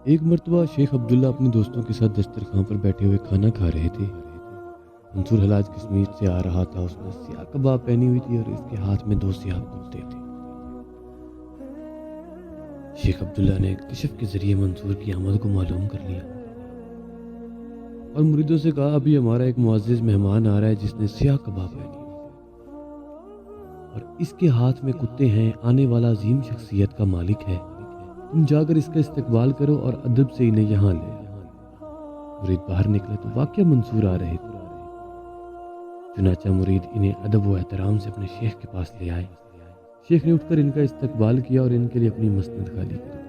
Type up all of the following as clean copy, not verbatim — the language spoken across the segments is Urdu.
ایک مرتبہ شیخ عبداللہ اپنے دوستوں کے ساتھ دسترخوان پر بیٹھے ہوئے کھانا کھا رہے تھے۔ منصور حلاج کشمیر سے آ رہا تھا۔ اس نے سیاہ کباب پہنی ہوئی تھی اور اس کے ہاتھ میں 2 سیاہ کتے تھے۔ شیخ عبداللہ نے کشف کے ذریعے منصور کی آمد کو معلوم کر لیا اور مریدوں سے کہا، ابھی ہمارا ایک معزز مہمان آ رہا ہے جس نے سیاہ کباب پہنی ہوئی اور اس کے ہاتھ میں کتے ہیں، آنے والا عظیم شخصیت کا مالک ہے، تم جا کر اس کا استقبال کرو اور ادب سے انہیں یہاں لے آؤ۔ مرید باہر نکلے تو واقعہ منصور آ رہے تھے۔ چنانچہ مرید انہیں ادب و احترام سے اپنے شیخ کے پاس لے آئے۔ شیخ نے اٹھ کر ان کا استقبال کیا اور ان کے لیے اپنی مسند خالی کی۔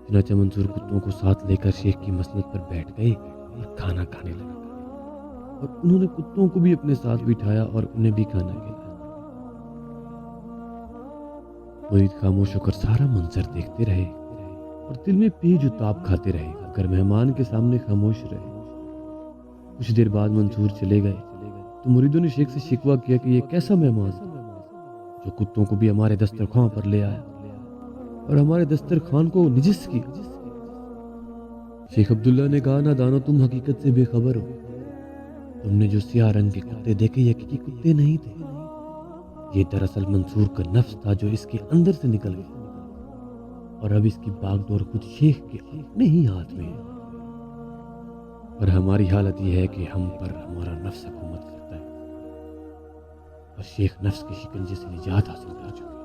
چنانچہ منصور کتوں کو ساتھ لے کر شیخ کی مسند پر بیٹھ گئے اور کھانا کھانے لگے، اور انہوں نے کتوں کو بھی اپنے ساتھ بٹھایا اور انہیں بھی کھانا کھلایا۔ مرید خاموش ہو کر سارا منظر دیکھتے رہے اور دل میں پیچ و تاب کھاتے رہے، مگر مہمان کے سامنے خاموش رہے۔ کچھ دیر بعد منصور چلے گئے تو مریدوں نے شیخ سے شکوہ کیا کہ یہ کیسا مہمان جو کتوں کو بھی ہمارے دسترخوان پر لے آیا اور ہمارے دسترخوان کو نجس کیا۔ شیخ عبداللہ نے کہا، نادانو، تم حقیقت سے بے خبر ہو۔ تم نے جو سیاہ رنگ کے کتے دیکھے یہ حقیقی کتے نہیں تھے، یہ دراصل منصور کا نفس تھا جو اس کے اندر سے نکل گیا، اور اب اس کی باغ ڈور خود شیخ کے اپنے ہی ہاتھ میں ہے۔ اور ہماری حالت یہ ہے کہ ہم پر ہمارا نفس حکومت کرتا ہے اور شیخ نفس کے شکنجے سے نجات حاصل کر چکے۔